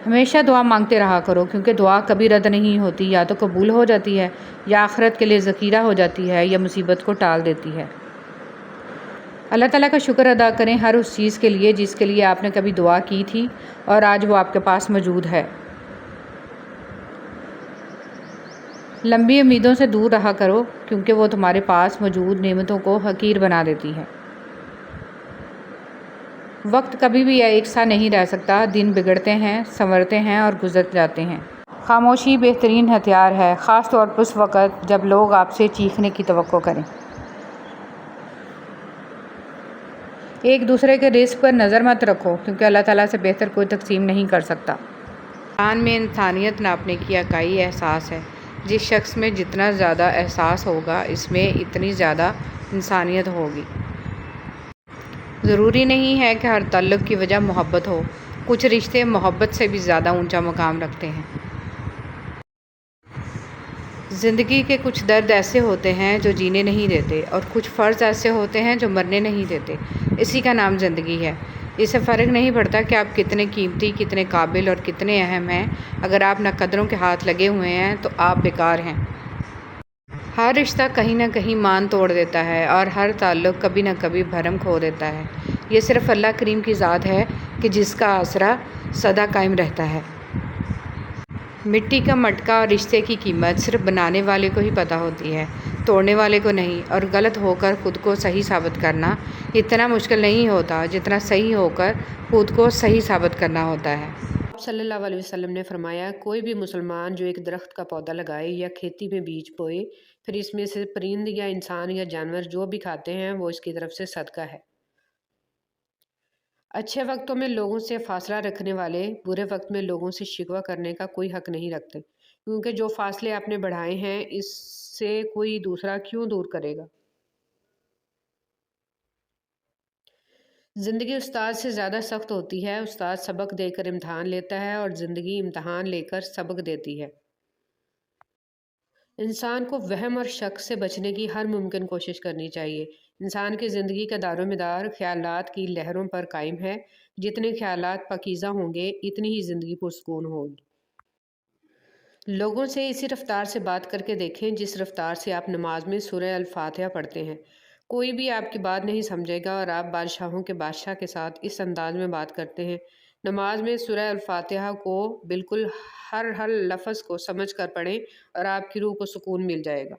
ہمیشہ دعا مانگتے رہا کرو، کیونکہ دعا کبھی رد نہیں ہوتی، یا تو قبول ہو جاتی ہے یا آخرت کے لیے ذخیرہ ہو جاتی ہے یا مصیبت کو ٹال دیتی ہے۔ اللہ تعالیٰ کا شکر ادا کریں ہر اس چیز کے لیے جس کے لیے آپ نے کبھی دعا کی تھی اور آج وہ آپ کے پاس موجود ہے۔ لمبی امیدوں سے دور رہا کرو، کیونکہ وہ تمہارے پاس موجود نعمتوں کو حقیر بنا دیتی ہے۔ وقت کبھی بھی ایک سا نہیں رہ سکتا، دن بگڑتے ہیں، سنورتے ہیں اور گزر جاتے ہیں۔ خاموشی بہترین ہتھیار ہے، خاص طور پر اس وقت جب لوگ آپ سے چیخنے کی توقع کریں۔ ایک دوسرے کے رزق پر نظر مت رکھو، کیونکہ اللہ تعالیٰ سے بہتر کوئی تقسیم نہیں کر سکتا۔ انسان میں انسانیت ناپنے کی اکائی احساس ہے۔ جس شخص میں جتنا زیادہ احساس ہوگا، اس میں اتنی زیادہ انسانیت ہوگی۔ ضروری نہیں ہے کہ ہر تعلق کی وجہ محبت ہو، کچھ رشتے محبت سے بھی زیادہ اونچا مقام رکھتے ہیں۔ زندگی کے کچھ درد ایسے ہوتے ہیں جو جینے نہیں دیتے، اور کچھ فرض ایسے ہوتے ہیں جو مرنے نہیں دیتے۔ اسی کا نام زندگی ہے۔ اس سے فرق نہیں پڑتا کہ آپ کتنے قیمتی، کتنے قابل اور کتنے اہم ہیں، اگر آپ ناقدروں کے ہاتھ لگے ہوئے ہیں تو آپ بیکار ہیں۔ ہر رشتہ کہیں نہ کہیں مان توڑ دیتا ہے، اور ہر تعلق کبھی نہ کبھی بھرم کھو دیتا ہے۔ یہ صرف اللہ کریم کی ذات ہے کہ جس کا آسرا سدا قائم رہتا ہے۔ مٹی کا مٹکا اور رشتے کی قیمت صرف بنانے والے کو ہی پتہ ہوتی ہے، توڑنے والے کو نہیں۔ اور غلط ہو کر خود کو صحیح ثابت کرنا اتنا مشکل نہیں ہوتا جتنا صحیح ہو کر خود کو صحیح ثابت کرنا ہوتا ہے۔ آپ صلی اللہ علیہ وسلم نے فرمایا، کوئی بھی مسلمان جو ایک درخت کا پودا لگائے یا کھیتی میں بیج بوئے، پھر اس میں سے پرند یا انسان یا جانور جو بھی کھاتے ہیں وہ اس کی طرف سے صدقہ ہے۔ اچھے وقتوں میں لوگوں سے فاصلہ رکھنے والے برے وقت میں لوگوں سے شکوہ کرنے کا کوئی حق نہیں رکھتے، کیونکہ جو فاصلے آپ نے بڑھائے ہیں اس سے کوئی دوسرا کیوں دور کرے گا۔ زندگی استاد سے زیادہ سخت ہوتی ہے۔ استاد سبق دے کر امتحان لیتا ہے اور زندگی امتحان لے کر سبق دیتی ہے۔ انسان کو وہم اور شک سے بچنے کی ہر ممکن کوشش کرنی چاہیے۔ انسان کی زندگی کا دار و مدار خیالات کی لہروں پر قائم ہے۔ جتنے خیالات پاکیزہ ہوں گے، اتنی ہی زندگی پرسکون ہوگی۔ لوگوں سے اسی رفتار سے بات کر کے دیکھیں جس رفتار سے آپ نماز میں سورہ الفاتحہ پڑھتے ہیں۔ کوئی بھی آپ کی بات نہیں سمجھے گا، اور آپ بادشاہوں کے بادشاہ کے ساتھ اس انداز میں بات کرتے ہیں۔ نماز میں سورہ الفاتحہ کو بالکل ہر لفظ کو سمجھ کر پڑھیں اور آپ کی روح کو سکون مل جائے گا۔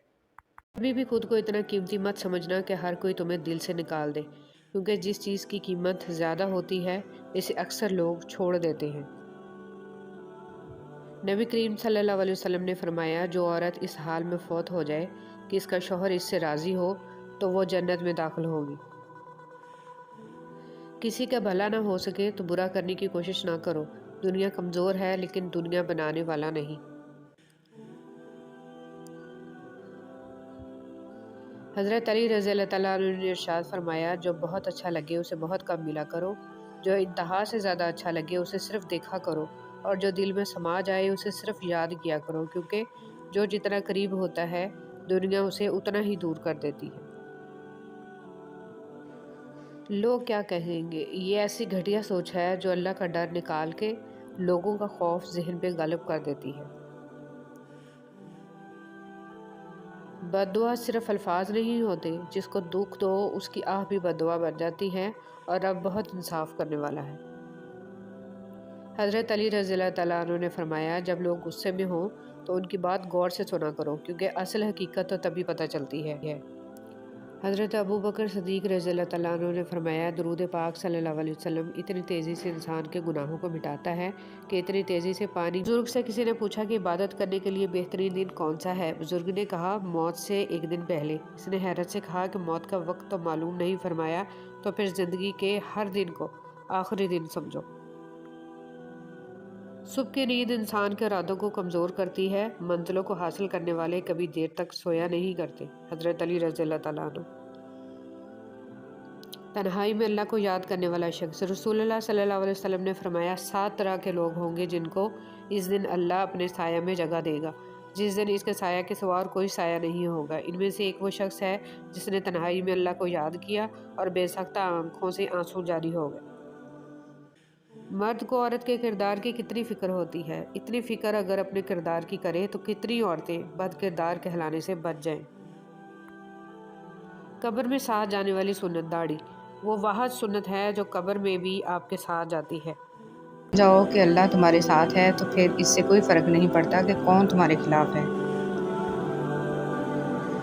کبھی بھی خود کو اتنا قیمتی مت سمجھنا کہ ہر کوئی تمہیں دل سے نکال دے، کیونکہ جس چیز کی قیمت زیادہ ہوتی ہے اسے اکثر لوگ چھوڑ دیتے ہیں۔ نبی کریم صلی اللہ علیہ وسلم نے فرمایا، جو عورت اس حال میں فوت ہو جائے کہ اس کا شوہر اس سے راضی ہو تو وہ جنت میں داخل ہوگی۔ کسی کا بھلا نہ ہو سکے تو برا کرنے کی کوشش نہ کرو۔ دنیا کمزور ہے لیکن دنیا بنانے والا نہیں۔ حضرت علی رضی اللہ تعالیٰ عنہ نے ارشاد فرمایا، جو بہت اچھا لگے اسے بہت کم ملا کرو، جو انتہا سے زیادہ اچھا لگے اسے صرف دیکھا کرو، اور جو دل میں سما جائے اسے صرف یاد کیا کرو، کیونکہ جو جتنا قریب ہوتا ہے دنیا اسے اتنا ہی دور کر دیتی ہے۔ لوگ کیا کہیں گے، یہ ایسی گھٹیا سوچ ہے جو اللہ کا ڈر نکال کے لوگوں کا خوف ذہن پہ غالب کر دیتی ہے۔ بد دعا صرف الفاظ نہیں ہوتے، جس کو دکھ دو اس کی آہ بھی بد دعا بن جاتی ہے، اور رب بہت انصاف کرنے والا ہے۔ حضرت علی رضی اللہ تعالیٰ عنہ نے فرمایا، جب لوگ غصے میں ہوں تو ان کی بات غور سے سنا کرو، کیونکہ اصل حقیقت تو تبھی پتہ چلتی ہے۔ حضرت ابو بکر صدیق رضی اللہ تعالیٰ عنہ نے فرمایا، درود پاک صلی اللہ علیہ وسلم اتنی تیزی سے انسان کے گناہوں کو مٹاتا ہے کہ اتنی تیزی سے پانی۔ بزرگ سے کسی نے پوچھا کہ عبادت کرنے کے لیے بہترین دن کون سا ہے؟ بزرگ نے کہا، موت سے ایک دن پہلے۔ اس نے حیرت سے کہا کہ موت کا وقت تو معلوم نہیں۔ فرمایا، تو پھر زندگی کے ہر دن کو آخری دن سمجھو۔ صبح کی نیند انسان کے ارادوں کو کمزور کرتی ہے۔ منزلوں کو حاصل کرنے والے کبھی دیر تک سویا نہیں کرتے۔ حضرت علی رضی اللہ تعالیٰ عنہ۔ تنہائی میں اللہ کو یاد کرنے والا شخص۔ رسول اللہ صلی اللہ علیہ وسلم نے فرمایا، 7 طرح کے لوگ ہوں گے جن کو اس دن اللہ اپنے سایہ میں جگہ دے گا، جس دن اس کے سایہ کے سوا اور کوئی سایہ نہیں ہوگا۔ ان میں سے ایک وہ شخص ہے جس نے تنہائی میں اللہ کو یاد کیا اور بے سختہ آنکھوں سے آنسو جاری ہو گئے۔ مرد کو عورت کے کردار کی کتنی فکر ہوتی ہے، اتنی فکر اگر اپنے کردار کی کرے تو کتنی عورتیں بد کردار کہلانے سے بچ جائیں۔ قبر میں ساتھ جانے والی سنت داڑھی، وہ واحد سنت ہے جو قبر میں بھی آپ کے ساتھ جاتی ہے۔ جاؤ کہ اللہ تمہارے ساتھ ہے تو پھر اس سے کوئی فرق نہیں پڑتا کہ کون تمہارے خلاف ہے۔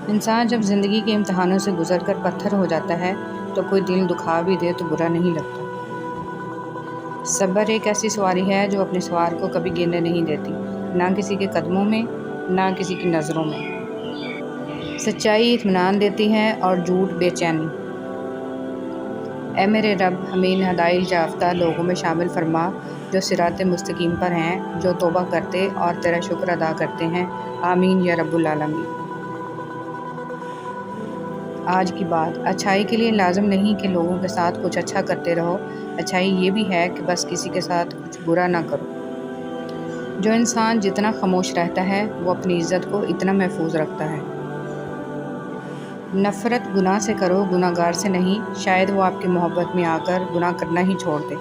انسان جب زندگی کے امتحانوں سے گزر کر پتھر ہو جاتا ہے تو کوئی دل دکھا بھی دے تو برا نہیں لگتا۔ صبر ایک ایسی سواری ہے جو اپنے سوار کو کبھی گرنے نہیں دیتی، نہ کسی کے قدموں میں، نہ کسی کی نظروں میں۔ سچائی اطمینان دیتی ہے اور جھوٹ بے چینی۔ اے میرے رب، ہمیں ان ہدایت یافتہ لوگوں میں شامل فرما جو صراط مستقیم پر ہیں، جو توبہ کرتے اور تیرا شکر ادا کرتے ہیں۔ آمین یا رب العالمین۔ آج کی بات، اچھائی کے لیے لازم نہیں کہ لوگوں کے ساتھ کچھ اچھا کرتے رہو، اچھائی یہ بھی ہے کہ بس کسی کے ساتھ کچھ برا نہ کرو۔ جو انسان جتنا خاموش رہتا ہے وہ اپنی عزت کو اتنا محفوظ رکھتا ہے۔ نفرت گناہ سے کرو، گناہ گار سے نہیں، شاید وہ آپ کی محبت میں آ کر گناہ کرنا ہی چھوڑ دے۔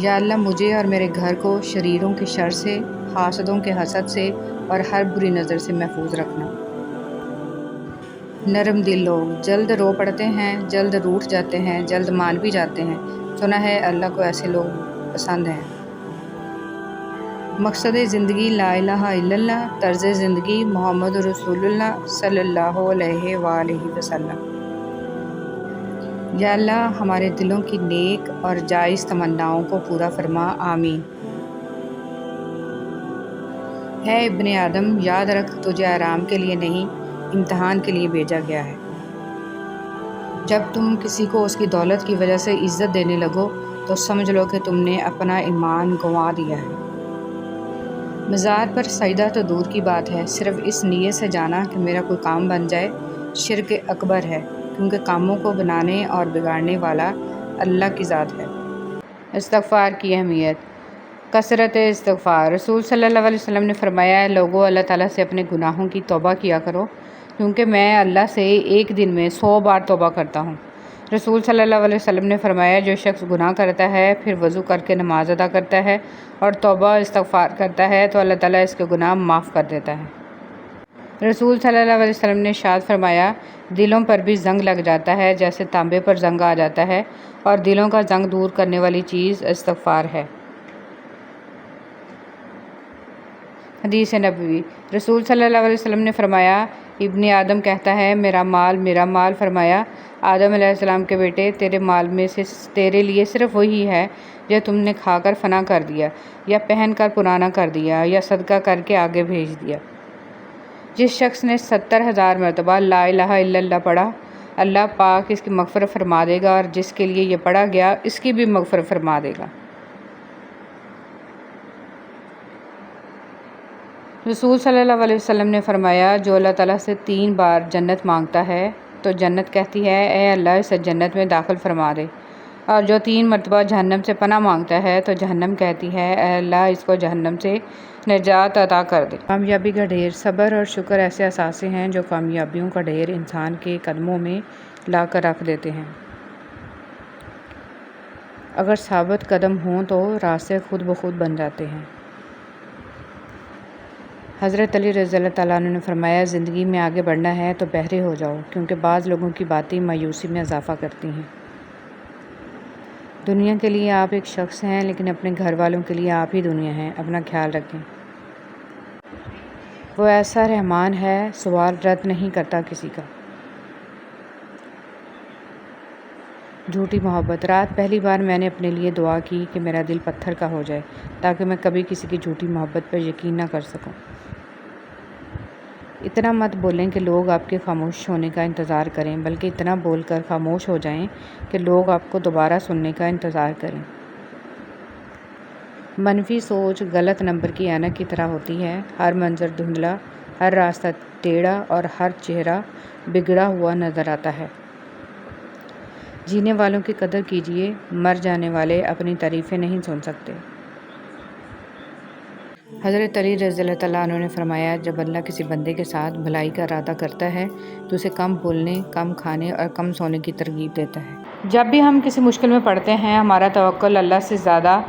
یا اللہ مجھے اور میرے گھر کو شریروں کے شر سے، حاسدوں کے حسد سے اور ہر بری نظر سے محفوظ رکھنا۔ نرم دل لوگ جلد رو پڑتے ہیں، جلد روٹھ جاتے ہیں، جلد مان بھی جاتے ہیں۔ سنا ہے اللہ کو ایسے لوگ پسند ہیں۔ مقصد زندگی لا الہ الا اللہ، طرز زندگی محمد رسول اللہ صلی اللہ علیہ وآلہ وسلم۔ یا اللہ ہمارے دلوں کی نیک اور جائز تمناؤں کو پورا فرما، آمین۔ ہے ابن آدم، یاد رکھ تجھے آرام کے لیے نہیں، امتحان کے لیے بھیجا گیا ہے۔ جب تم کسی کو اس کی دولت کی وجہ سے عزت دینے لگو تو سمجھ لو کہ تم نے اپنا ایمان گنوا دیا ہے۔ مزار پر سجدہ تو دور کی بات ہے، صرف اس نیت سے جانا کہ میرا کوئی کام بن جائے شرک اکبر ہے، کیونکہ کاموں کو بنانے اور بگاڑنے والا اللہ کی ذات ہے۔ استغفار کی اہمیت۔ کثرت استغفار۔ رسول صلی اللہ علیہ وسلم نے فرمایا، لوگوں اللہ تعالیٰ سے اپنے گناہوں کی توبہ کیا کرو، کیونکہ میں اللہ سے ایک دن میں 100 بار توبہ کرتا ہوں۔ رسول صلی اللہ علیہ وسلم نے فرمایا، جو شخص گناہ کرتا ہے پھر وضو کر کے نماز ادا کرتا ہے اور توبہ استغفار کرتا ہے تو اللہ تعالیٰ اس کے گناہ معاف کر دیتا ہے۔ رسول صلی اللہ علیہ وسلم نے ارشاد فرمایا، دلوں پر بھی زنگ لگ جاتا ہے جیسے تانبے پر زنگ آ جاتا ہے، اور دلوں کا زنگ دور کرنے والی چیز استغفار ہے۔ حدیث نبوی۔ رسول صلی اللہ علیہ وسلم نے فرمایا، ابن آدم کہتا ہے میرا مال میرا مال۔ فرمایا، آدم علیہ السلام کے بیٹے، تیرے مال میں سے تیرے لیے صرف وہی ہے جو تم نے کھا کر فنا کر دیا، یا پہن کر پرانا کر دیا، یا صدقہ کر کے آگے بھیج دیا۔ جس شخص نے 70,000 مرتبہ لا الہ الا اللہ پڑھا، اللہ پاک اس کی مغفرت فرما دے گا، اور جس کے لیے یہ پڑھا گیا اس کی بھی مغفرت فرما دے گا۔ رسول صلی اللہ علیہ وسلم نے فرمایا، جو اللہ تعالیٰ سے 3 بار جنت مانگتا ہے تو جنت کہتی ہے، اے اللہ اسے جنت میں داخل فرما دے، اور جو 3 مرتبہ جہنم سے پناہ مانگتا ہے تو جہنم کہتی ہے، اے اللہ اس کو جہنم سے نجات عطا کر دے۔ کامیابی کا ڈھیر۔ صبر اور شکر ایسے اثاثے ہیں جو کامیابیوں کا ڈھیر انسان کے قدموں میں لا کر رکھ دیتے ہیں۔ اگر ثابت قدم ہوں تو راستے خود بخود بن جاتے ہیں۔ حضرت علی رضی اللہ تعالیٰ عنہ نے فرمایا، زندگی میں آگے بڑھنا ہے تو بہرے ہو جاؤ، کیونکہ بعض لوگوں کی باتیں مایوسی میں اضافہ کرتی ہیں۔ دنیا کے لیے آپ ایک شخص ہیں، لیکن اپنے گھر والوں کے لیے آپ ہی دنیا ہیں، اپنا خیال رکھیں۔ وہ ایسا رحمان ہے، سوال رد نہیں کرتا کسی کا۔ جھوٹی محبت۔ رات پہلی بار میں نے اپنے لیے دعا کی کہ میرا دل پتھر کا ہو جائے، تاکہ میں کبھی کسی کی جھوٹی محبت پر یقین نہ کر سکوں۔ اتنا مت بولیں کہ لوگ آپ کے خاموش ہونے کا انتظار کریں، بلکہ اتنا بول کر خاموش ہو جائیں کہ لوگ آپ کو دوبارہ سننے کا انتظار کریں۔ منفی سوچ غلط نمبر کی اینک کی طرح ہوتی ہے، ہر منظر دھندلا، ہر راستہ ٹیڑھا اور ہر چہرہ بگڑا ہوا نظر آتا ہے۔ جینے والوں کی قدر کیجیے، مر جانے والے اپنی تعریفیں نہیں سن سکتے۔ حضرت علی رضی اللہ تعالیٰ عنہ نے فرمایا، جب اللہ کسی بندے کے ساتھ بھلائی کا ارادہ کرتا ہے تو اسے کم بولنے، کم کھانے اور کم سونے کی ترغیب دیتا ہے۔ جب بھی ہم کسی مشکل میں پڑتے ہیں ہمارا توکل اللہ سے زیادہ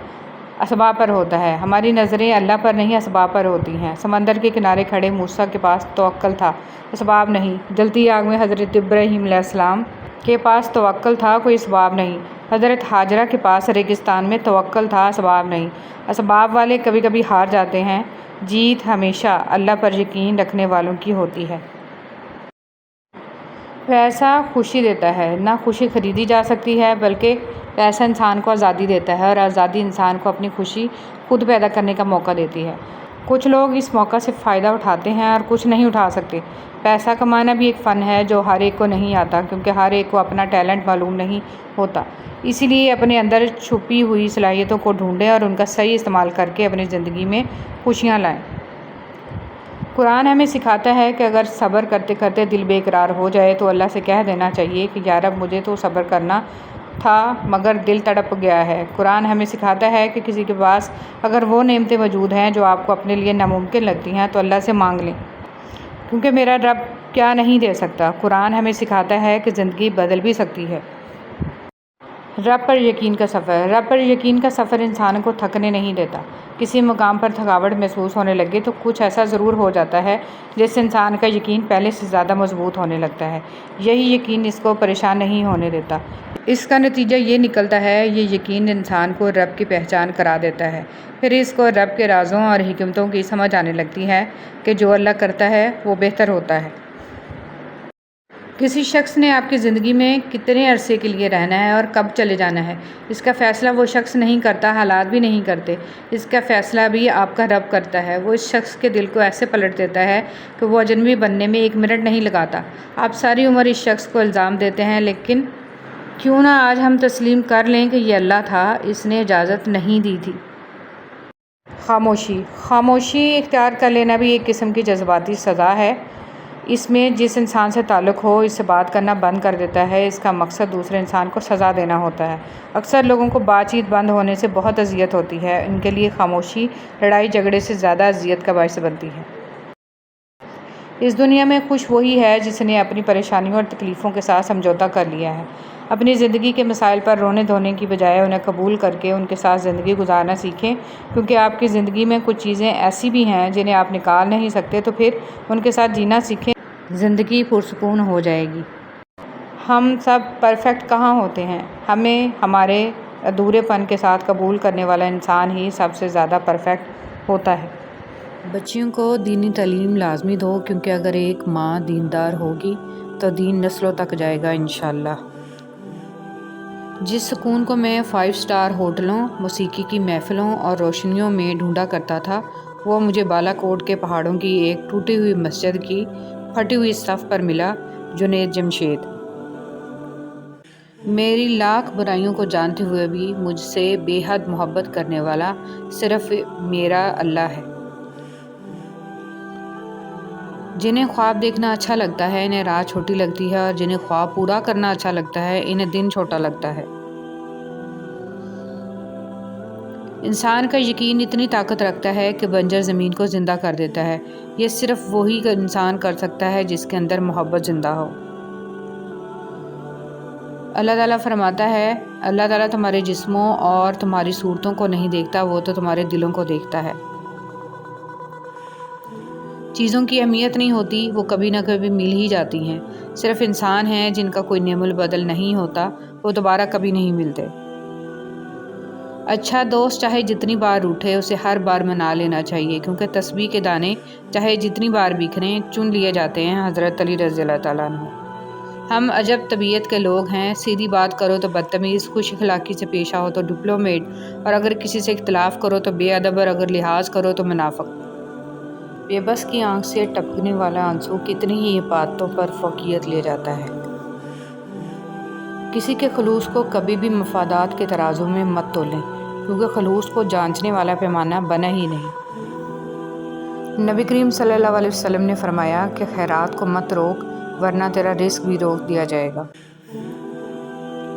اسباب پر ہوتا ہے، ہماری نظریں اللہ پر نہیں اسباب پر ہوتی ہیں۔ سمندر کے کنارے کھڑے موسیٰ کے پاس توکل تھا، اسباب نہیں۔ جلتی آگ میں حضرت ابراہیم علیہ السلام کے پاس توکل تھا، کوئی اسباب نہیں۔ حضرت ہاجرہ کے پاس ریگستان میں توکل تھا، اسباب نہیں۔ اسباب والے کبھی کبھی ہار جاتے ہیں، جیت ہمیشہ اللہ پر یقین رکھنے والوں کی ہوتی ہے۔ پیسہ خوشی دیتا ہے، نہ خوشی خریدی جا سکتی ہے، بلکہ پیسہ انسان کو آزادی دیتا ہے، اور آزادی انسان کو اپنی خوشی خود پیدا کرنے کا موقع دیتی ہے۔ کچھ لوگ اس موقع سے فائدہ اٹھاتے ہیں اور کچھ نہیں اٹھا سکتے۔ پیسہ کمانا بھی ایک فن ہے جو ہر ایک کو نہیں آتا، کیونکہ ہر ایک کو اپنا ٹیلنٹ معلوم نہیں ہوتا۔ اسی لیے اپنے اندر چھپی ہوئی صلاحیتوں کو ڈھونڈیں اور ان کا صحیح استعمال کر کے اپنی زندگی میں خوشیاں لائیں۔ قرآن ہمیں سکھاتا ہے کہ اگر صبر کرتے کرتے دل بے قرار ہو جائے تو اللہ سے کہہ دینا چاہیے کہ یا رب مجھے تو صبر کرنا تھا مگر دل تڑپ گیا ہے۔ قرآن ہمیں سکھاتا ہے کہ کسی کے پاس اگر وہ نعمتیں موجود ہیں جو آپ کو اپنے لیے ناممکن لگتی ہیں تو اللہ سے مانگ لیں، کیونکہ میرا رب کیا نہیں دے سکتا۔ قرآن ہمیں سکھاتا ہے کہ زندگی بدل بھی سکتی ہے۔ رب پر یقین کا سفر۔ رب پر یقین کا سفر انسان کو تھکنے نہیں دیتا۔ کسی مقام پر تھکاوٹ محسوس ہونے لگے تو کچھ ایسا ضرور ہو جاتا ہے جس سے انسان کا یقین پہلے سے زیادہ مضبوط ہونے لگتا ہے۔ یہی یقین اس کو پریشان نہیں ہونے دیتا۔ اس کا نتیجہ یہ نکلتا ہے، یہ یقین انسان کو رب کی پہچان کرا دیتا ہے۔ پھر اس کو رب کے رازوں اور حکمتوں کی سمجھ آنے لگتی ہے کہ جو اللہ کرتا ہے وہ بہتر ہوتا ہے۔ کسی شخص نے آپ کی زندگی میں کتنے عرصے کے لیے رہنا ہے اور کب چلے جانا ہے، اس کا فیصلہ وہ شخص نہیں کرتا، حالات بھی نہیں کرتے۔ اس کا فیصلہ بھی آپ کا رب کرتا ہے۔ وہ اس شخص کے دل کو ایسے پلٹ دیتا ہے کہ وہ اجنبی بننے میں 1 منٹ نہیں لگاتا۔ آپ ساری عمر اس شخص کو الزام دیتے ہیں، لیکن کیوں نہ آج ہم تسلیم کر لیں کہ یہ اللہ تھا، اس نے اجازت نہیں دی تھی۔ خاموشی۔ خاموشی اختیار کر لینا بھی ایک قسم کی جذباتی سزا ہے۔ اس میں جس انسان سے تعلق ہو اس سے بات کرنا بند کر دیتا ہے۔ اس کا مقصد دوسرے انسان کو سزا دینا ہوتا ہے۔ اکثر لوگوں کو بات چیت بند ہونے سے بہت اذیت ہوتی ہے۔ ان کے لیے خاموشی لڑائی جھگڑے سے زیادہ اذیت کا باعث بنتی ہے۔ اس دنیا میں خوش وہی ہے جس نے اپنی پریشانیوں اور تکلیفوں کے ساتھ سمجھوتہ کر لیا ہے۔ اپنی زندگی کے مسائل پر رونے دھونے کی بجائے انہیں قبول کر کے ان کے ساتھ زندگی گزارنا سیکھیں، کیونکہ آپ کی زندگی میں کچھ چیزیں ایسی بھی ہیں جنہیں آپ نکال نہیں سکتے، تو پھر ان کے ساتھ جینا سیکھیں، زندگی پرسکون ہو جائے گی۔ ہم سب پرفیکٹ کہاں ہوتے ہیں؟ ہمیں ہمارے ادھورے پن کے ساتھ قبول کرنے والا انسان ہی سب سے زیادہ پرفیکٹ ہوتا ہے۔ بچیوں کو دینی تعلیم لازمی دو، کیونکہ اگر ایک ماں دیندار ہوگی تو دین نسلوں تک جائے گا انشاءاللہ۔ جس سکون کو میں 5 اسٹار ہوٹلوں، موسیقی کی محفلوں اور روشنیوں میں ڈھونڈا کرتا تھا، وہ مجھے بالا کوٹ کے پہاڑوں کی ایک ٹوٹی ہوئی مسجد کی پھٹی ہوئی صف پر ملا۔ جنید جمشید۔ میری لاکھ برائیوں کو جانتے ہوئے بھی مجھ سے بے حد محبت کرنے والا صرف میرا اللہ ہے۔ جنہیں خواب دیکھنا اچھا لگتا ہے انہیں رات چھوٹی لگتی ہے، اور جنہیں خواب پورا کرنا اچھا لگتا ہے انہیں دن چھوٹا لگتا ہے۔ انسان کا یقین اتنی طاقت رکھتا ہے کہ بنجر زمین کو زندہ کر دیتا ہے۔ یہ صرف وہی انسان کر سکتا ہے جس کے اندر محبت زندہ ہو۔ اللہ تعالیٰ فرماتا ہے، اللہ تعالیٰ تمہارے جسموں اور تمہاری صورتوں کو نہیں دیکھتا، وہ تو تمہارے دلوں کو دیکھتا ہے۔ چیزوں کی اہمیت نہیں ہوتی، وہ کبھی نہ کبھی مل ہی جاتی ہیں۔ صرف انسان ہیں جن کا کوئی نعم البدل نہیں ہوتا، وہ دوبارہ کبھی نہیں ملتے۔ اچھا دوست چاہے جتنی بار روٹھے اسے ہر بار منا لینا چاہیے، کیونکہ تسبیح کے دانے چاہے جتنی بار بکھریں چن لیے جاتے ہیں۔ حضرت علی رضی اللہ تعالیٰ عنہ۔ ہم عجب طبیعت کے لوگ ہیں، سیدھی بات کرو تو بدتمیز، خوش اخلاقی سے پیش آؤ تو ڈپلومیٹ، اور اگر کسی سے اختلاف کرو تو بے ادب، اور اگر لحاظ کرو تو منافق۔ بے بس کی آنکھ سے ٹپکنے والا آنسو کتنی ہی عبادتوں پر فوقیت لے جاتا ہے۔ کسی کے خلوص کو کبھی بھی مفادات کے ترازو میں مت تولیں، کیونکہ خلوص کو جانچنے والا پیمانہ بنا ہی نہیں۔ نبی کریم صلی اللہ علیہ وسلم نے فرمایا کہ خیرات کو مت روک، ورنہ تیرا رزق بھی روک دیا جائے گا۔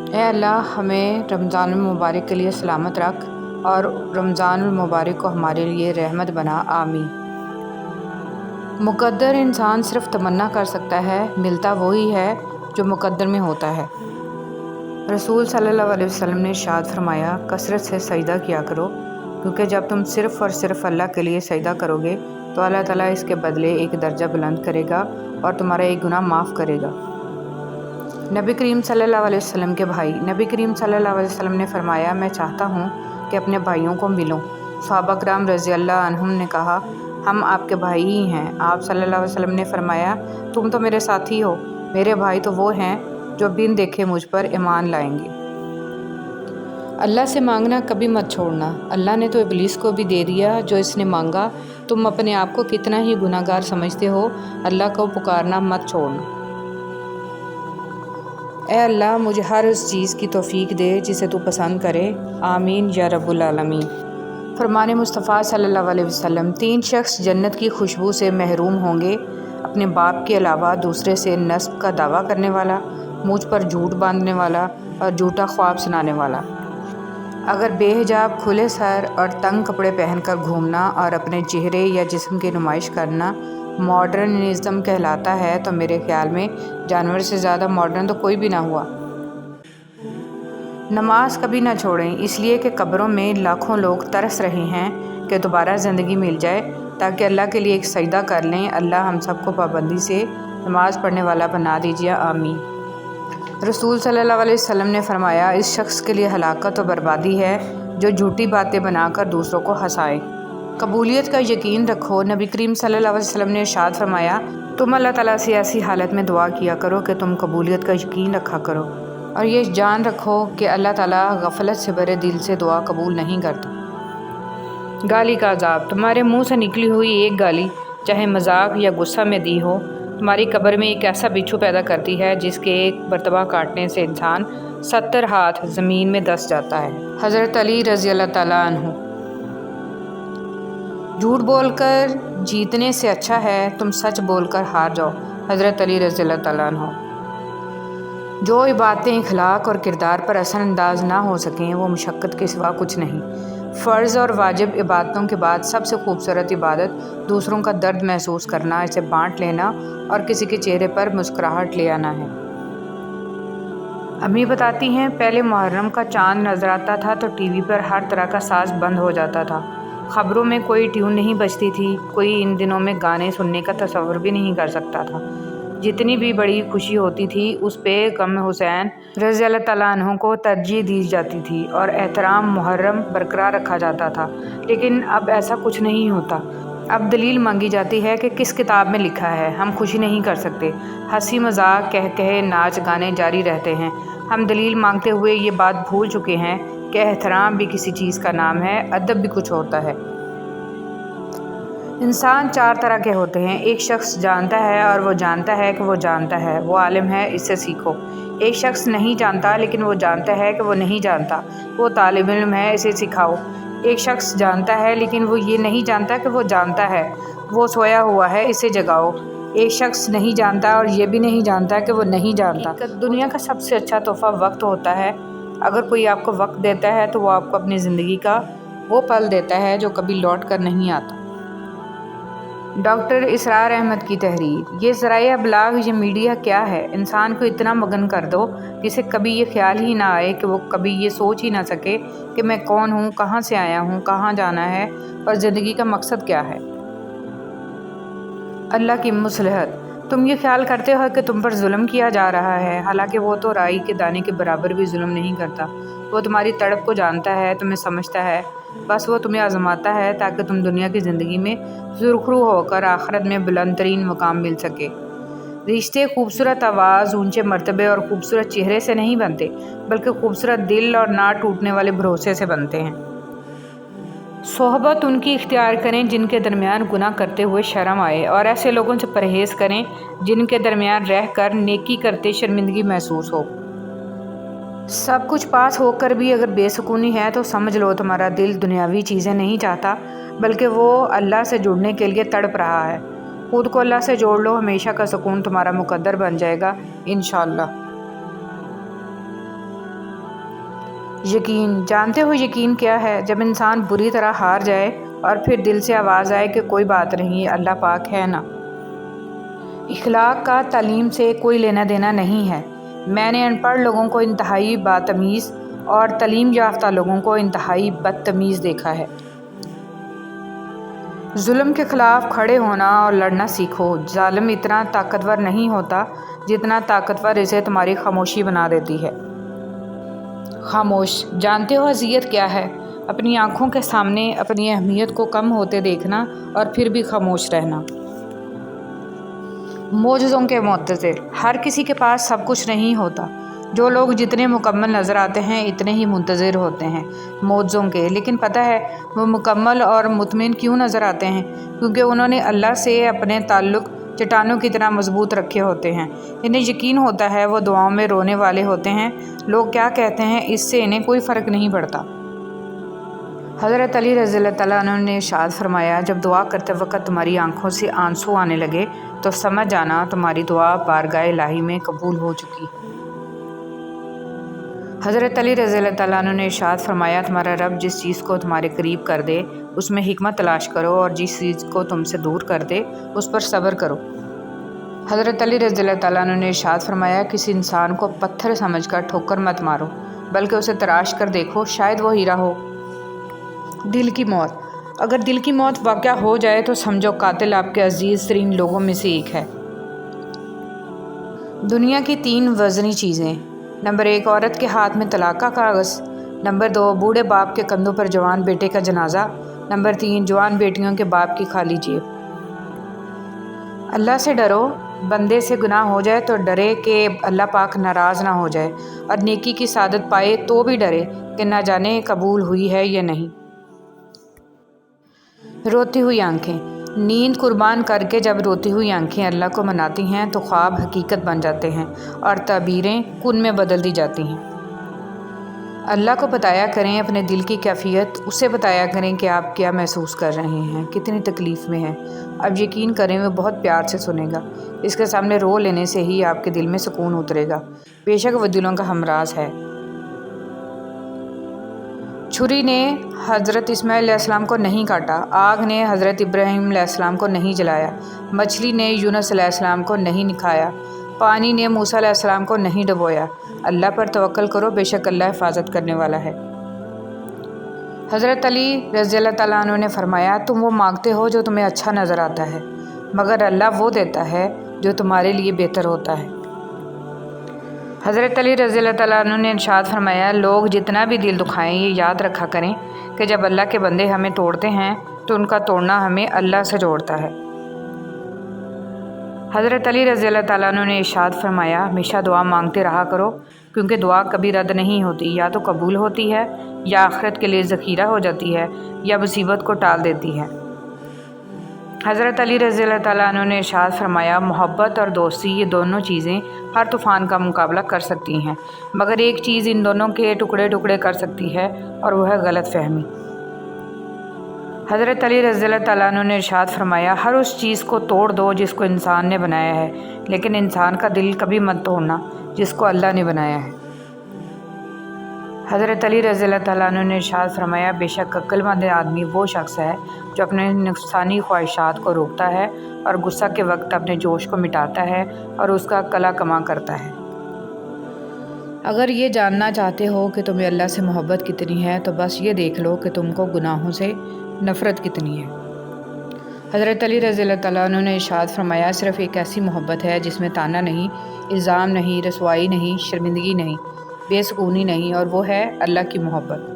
اے اللہ، ہمیں رمضان المبارک کے لیے سلامت رکھ، اور رمضان المبارک کو ہمارے لیے رحمت بنا، آمین۔ مقدر انسان صرف تمنا کر سکتا ہے، ملتا وہی ہے جو مقدر میں ہوتا ہے۔ رسول صلی اللہ علیہ وسلم نے ارشاد فرمایا، کثرت سے سجدہ کیا کرو، کیونکہ جب تم صرف اور صرف اللہ کے لیے سجدہ کرو گے تو اللہ تعالیٰ اس کے بدلے ایک درجہ بلند کرے گا اور تمہارا ایک گناہ معاف کرے گا۔ نبی کریم صلی اللہ علیہ وسلم کے بھائی، نبی کریم صلی اللہ علیہ وسلم نے فرمایا، میں چاہتا ہوں کہ اپنے بھائیوں کو ملوں۔ صحابہ کرام رضی اللہ عنہم نے کہا، ہم آپ کے بھائی ہی ہیں۔ آپ صلی اللہ علیہ وسلم نے فرمایا، تم تو میرے ساتھی ہو، میرے بھائی تو وہ ہیں جو بن دیکھے مجھ پر ایمان لائیں گے۔ اللہ سے مانگنا کبھی مت چھوڑنا۔ اللہ نے تو ابلیس کو بھی دے دیا جو اس نے مانگا۔ تم اپنے آپ کو کتنا ہی گناہ گار سمجھتے ہو، اللہ کو پکارنا مت چھوڑنا۔ اے اللہ، مجھے ہر اس چیز کی توفیق دے جسے تو پسند کرے، آمین یا رب العالمین۔ فرمان مصطفیٰ صلی اللہ علیہ وسلم، 3 شخص جنت کی خوشبو سے محروم ہوں گے، اپنے باپ کے علاوہ دوسرے سے نسب کا دعویٰ کرنے والا، مجھ پر جھوٹ باندھنے والا اور جھوٹا خواب سنانے والا۔ اگر بے حجاب، کھلے سر اور تنگ کپڑے پہن کر گھومنا اور اپنے چہرے یا جسم کی نمائش کرنا ماڈرنزم کہلاتا ہے تو میرے خیال میں جانور سے زیادہ ماڈرن تو کوئی بھی نہ ہوا۔ نماز کبھی نہ چھوڑیں، اس لیے کہ قبروں میں لاکھوں لوگ ترس رہے ہیں کہ دوبارہ زندگی مل جائے تاکہ اللہ کے لیے ایک سجدہ کر لیں۔ اللہ ہم سب کو پابندی سے نماز پڑھنے والا بنا دیجیے، آمین۔ رسول صلی اللہ علیہ وسلم نے فرمایا، اس شخص کے لیے ہلاکت و بربادی ہے جو جھوٹی باتیں بنا کر دوسروں کو ہنسائے۔ قبولیت کا یقین رکھو۔ نبی کریم صلی اللہ علیہ وسلم نے ارشاد فرمایا، تم اللہ تعالیٰ سے ایسی حالت میں دعا کیا کرو کہ تم قبولیت کا یقین رکھا کرو، اور یہ جان رکھو کہ اللہ تعالیٰ غفلت سے بھرے دل سے دعا قبول نہیں کرتا۔ گالی کا عذاب۔ تمہارے منہ سے نکلی ہوئی ایک گالی، چاہے مذاق یا غصہ میں دی ہو، تمہاری قبر میں ایک ایسا بچھو پیدا کرتی ہے جس کے ایک مرتبہ کاٹنے سے انسان 70 ہاتھ زمین میں دس جاتا ہے۔ حضرت علی رضی اللہ تعالیٰ عنہ۔ جھوٹ بول کر جیتنے سے اچھا ہے تم سچ بول کر ہار جاؤ۔ حضرت علی رضی اللہ تعالیٰ عنہ۔ جو باتیں اخلاق اور کردار پر اثر انداز نہ ہو سکیں وہ مشقت کے سوا کچھ نہیں۔ فرض اور واجب عبادتوں کے بعد سب سے خوبصورت عبادت دوسروں کا درد محسوس کرنا، اسے بانٹ لینا اور کسی کے چہرے پر مسکراہٹ لے آنا ہے۔ امی بتاتی ہیں، پہلے محرم کا چاند نظر آتا تھا تو ٹی وی پر ہر طرح کا ساز بند ہو جاتا تھا، خبروں میں کوئی ٹیون نہیں بجتی تھی، کوئی ان دنوں میں گانے سننے کا تصور بھی نہیں کر سکتا تھا۔ جتنی بھی بڑی خوشی ہوتی تھی اس پہ غم حسین رضی اللہ تعالیٰ عنہ کو ترجیح دی جاتی تھی اور احترام محرم برقرار رکھا جاتا تھا، لیکن اب ایسا کچھ نہیں ہوتا۔ اب دلیل مانگی جاتی ہے کہ کس کتاب میں لکھا ہے، ہم خوشی نہیں کر سکتے، ہنسی مذاق کہے ناچ گانے جاری رہتے ہیں۔ ہم دلیل مانگتے ہوئے یہ بات بھول چکے ہیں کہ احترام بھی کسی چیز کا نام ہے، ادب بھی کچھ ہوتا ہے۔ انسان 4 طرح کے ہوتے ہیں۔ ایک شخص جانتا ہے اور وہ جانتا ہے کہ وہ جانتا ہے، وہ عالم ہے، اس سے سیکھو۔ ایک شخص نہیں جانتا لیکن وہ جانتا ہے کہ وہ نہیں جانتا، وہ طالب علم ہے، اسے سکھاؤ۔ ایک شخص جانتا ہے لیکن وہ یہ نہیں جانتا کہ وہ جانتا ہے، وہ سویا ہوا ہے، اسے جگاؤ۔ ایک شخص نہیں جانتا اور یہ بھی نہیں جانتا کہ وہ نہیں جانتا۔ دنیا کا سب سے اچھا تحفہ وقت ہوتا ہے۔ اگر کوئی آپ کو وقت دیتا ہے تو وہ آپ کو اپنی زندگی کا وہ پل دیتا ہے جو کبھی لوٹ کر نہیں آتا۔ ڈاکٹر اسرار احمد کی تحریر۔ یہ ذرائع ابلاغ، یہ میڈیا کیا ہے؟ انسان کو اتنا مگن کر دو جسے کبھی یہ خیال ہی نہ آئے کہ وہ کبھی یہ سوچ ہی نہ سکے کہ میں کون ہوں، کہاں سے آیا ہوں، کہاں جانا ہے اور زندگی کا مقصد کیا ہے۔ اللہ کی مصلحت۔ تم یہ خیال کرتے ہو کہ تم پر ظلم کیا جا رہا ہے، حالانکہ وہ تو رائی کے دانے کے برابر بھی ظلم نہیں کرتا۔ وہ تمہاری تڑپ کو جانتا ہے، تمہیں سمجھتا ہے، بس وہ تمہیں آزماتا ہے تاکہ تم دنیا کی زندگی میں سرخرو ہو کر آخرت میں بلند ترین مقام مل سکے۔ رشتے خوبصورت آواز، اونچے مرتبے اور خوبصورت چہرے سے نہیں بنتے، بلکہ خوبصورت دل اور نہ ٹوٹنے والے بھروسے سے بنتے ہیں۔ صحبت ان کی اختیار کریں جن کے درمیان گناہ کرتے ہوئے شرم آئے، اور ایسے لوگوں سے پرہیز کریں جن کے درمیان رہ کر نیکی کرتے شرمندگی محسوس ہو۔ سب کچھ پاس ہو کر بھی اگر بے سکونی ہے تو سمجھ لو تمہارا دل دنیاوی چیزیں نہیں چاہتا، بلکہ وہ اللہ سے جڑنے کے لیے تڑپ رہا ہے۔ خود کو اللہ سے جوڑ لو، ہمیشہ کا سکون تمہارا مقدر بن جائے گا انشاءاللہ۔ یقین۔ جانتے ہو یقین کیا ہے؟ جب انسان بری طرح ہار جائے اور پھر دل سے آواز آئے کہ کوئی بات نہیں، اللہ پاک ہے نا۔ اخلاق کا تعلیم سے کوئی لینا دینا نہیں ہے۔ میں نے ان پڑھ لوگوں کو انتہائی باتمیز اور تعلیم یافتہ لوگوں کو انتہائی بدتمیز دیکھا ہے۔ ظلم کے خلاف کھڑے ہونا اور لڑنا سیکھو۔ ظالم اتنا طاقتور نہیں ہوتا جتنا طاقتور اسے تمہاری خاموشی بنا دیتی ہے۔ خاموش، جانتے ہو اذیت کیا ہے؟ اپنی آنکھوں کے سامنے اپنی اہمیت کو کم ہوتے دیکھنا اور پھر بھی خاموش رہنا۔ معجزوں کے منتظر، ہر کسی کے پاس سب کچھ نہیں ہوتا۔ جو لوگ جتنے مکمل نظر آتے ہیں اتنے ہی منتظر ہوتے ہیں معجزوں کے، لیکن پتہ ہے وہ مکمل اور مطمئن کیوں نظر آتے ہیں؟ کیونکہ انہوں نے اللہ سے اپنے تعلق چٹانوں کی طرح مضبوط رکھے ہوتے ہیں۔ انہیں یقین ہوتا ہے وہ دعاؤں میں رونے والے ہوتے ہیں، لوگ کیا کہتے ہیں اس سے انہیں کوئی فرق نہیں پڑتا۔ حضرت علی رضی اللہ تعالیٰ عنہ نے ارشاد فرمایا، جب دعا کرتے وقت تمہاری آنکھوں سے آنسو آنے لگے تو سمجھ جانا تمہاری دعا بارگاہ الہی میں قبول ہو چکی۔ حضرت علی رضی اللہ تعالیٰ عنہ نے ارشاد فرمایا، تمہارا رب جس چیز کو تمہارے قریب کر دے اس میں حکمت تلاش کرو، اور جس چیز کو تم سے دور کر دے اس پر صبر کرو۔ حضرت علی رضی اللہ تعالیٰ عنہ نے ارشاد فرمایا، کسی انسان کو پتھر سمجھ کر ٹھوکر مت مارو، بلکہ اسے تراش کر دیکھو، شاید وہ ہیرا ہو۔ دل کی موت، اگر دل کی موت واقع ہو جائے تو سمجھو قاتل آپ کے عزیز ترین لوگوں میں سے ایک ہے۔ دنیا کی 3 وزنی چیزیں۔ نمبر 1، عورت کے ہاتھ میں طلاق کا کاغذ۔ نمبر 2، بوڑھے باپ کے کندھوں پر جوان بیٹے کا جنازہ۔ نمبر 3، جوان بیٹیوں کے باپ کی خالی جیب۔ اللہ سے ڈرو، بندے سے گناہ ہو جائے تو ڈرے کہ اللہ پاک ناراض نہ ہو جائے، اور نیکی کی سعادت پائے تو بھی ڈرے کہ نہ جانے قبول ہوئی ہے یا نہیں۔ روتی ہوئی آنکھیں، نیند قربان کر کے جب روتی ہوئی آنکھیں اللہ کو مناتی ہیں تو خواب حقیقت بن جاتے ہیں اور تعبیریں کن میں بدل دی جاتی ہیں۔ اللہ کو بتایا کریں اپنے دل کی کیفیت، اسے بتایا کریں کہ آپ کیا محسوس کر رہے ہیں، کتنی تکلیف میں ہیں۔ اب یقین کریں وہ بہت پیار سے سنے گا۔ اس کے سامنے رو لینے سے ہی آپ کے دل میں سکون اترے گا، بے شک وہ دلوں کا ہمراز ہے۔ چھری نے حضرت اسماعیل علیہ السلام کو نہیں کاٹا، آگ نے حضرت ابراہیم علیہ السلام کو نہیں جلایا، مچھلی نے یونس علیہ السلام کو نہیں نکھایا، پانی نے موسیٰ علیہ السلام کو نہیں ڈبویا۔ اللہ پر توکل کرو، بے شک اللہ حفاظت کرنے والا ہے۔ حضرت علی رضی اللہ تعالیٰ عنہ نے فرمایا، تم وہ مانگتے ہو جو تمہیں اچھا نظر آتا ہے، مگر اللہ وہ دیتا ہے جو تمہارے لیے بہتر ہوتا ہے۔ حضرت علی رضی اللہ تعالیٰ عنہ نے ارشاد فرمایا، لوگ جتنا بھی دل دکھائیں یہ یاد رکھا کریں کہ جب اللہ کے بندے ہمیں توڑتے ہیں تو ان کا توڑنا ہمیں اللہ سے جوڑتا ہے۔ حضرت علی رضی اللہ تعالیٰ عنہ نے ارشاد فرمایا، ہمیشہ دعا مانگتے رہا کرو، کیونکہ دعا کبھی رد نہیں ہوتی، یا تو قبول ہوتی ہے یا آخرت کے لیے ذخیرہ ہو جاتی ہے یا مصیبت کو ٹال دیتی ہے۔ حضرت علی رضی اللہ تعالیٰ عنہ نے ارشاد فرمایا، محبت اور دوستی یہ دونوں چیزیں ہر طوفان کا مقابلہ کر سکتی ہیں، مگر ایک چیز ان دونوں کے ٹکڑے ٹکڑے کر سکتی ہے اور وہ ہے غلط فہمی۔ حضرت علی رضی اللہ تعالیٰ عنہ نے ارشاد فرمایا، ہر اس چیز کو توڑ دو جس کو انسان نے بنایا ہے، لیکن انسان کا دل کبھی مت توڑنا جس کو اللہ نے بنایا ہے۔ حضرت علی رضی اللہ تعالیٰ عنہ نے ارشاد فرمایا، بے شک عقل مند آدمی وہ شخص ہے جو اپنے نفسانی خواہشات کو روکتا ہے اور غصہ کے وقت اپنے جوش کو مٹاتا ہے اور اس کا قلع کما کرتا ہے۔ اگر یہ جاننا چاہتے ہو کہ تمہیں اللہ سے محبت کتنی ہے تو بس یہ دیکھ لو کہ تم کو گناہوں سے نفرت کتنی ہے۔ حضرت علی رضی اللہ تعالیٰ عنہ نے ارشاد فرمایا، صرف ایک ایسی محبت ہے جس میں طعنہ نہیں، الزام نہیں، رسوائی نہیں، شرمندگی نہیں، بے سکونی نہیں، اور وہ ہے اللہ کی محبت۔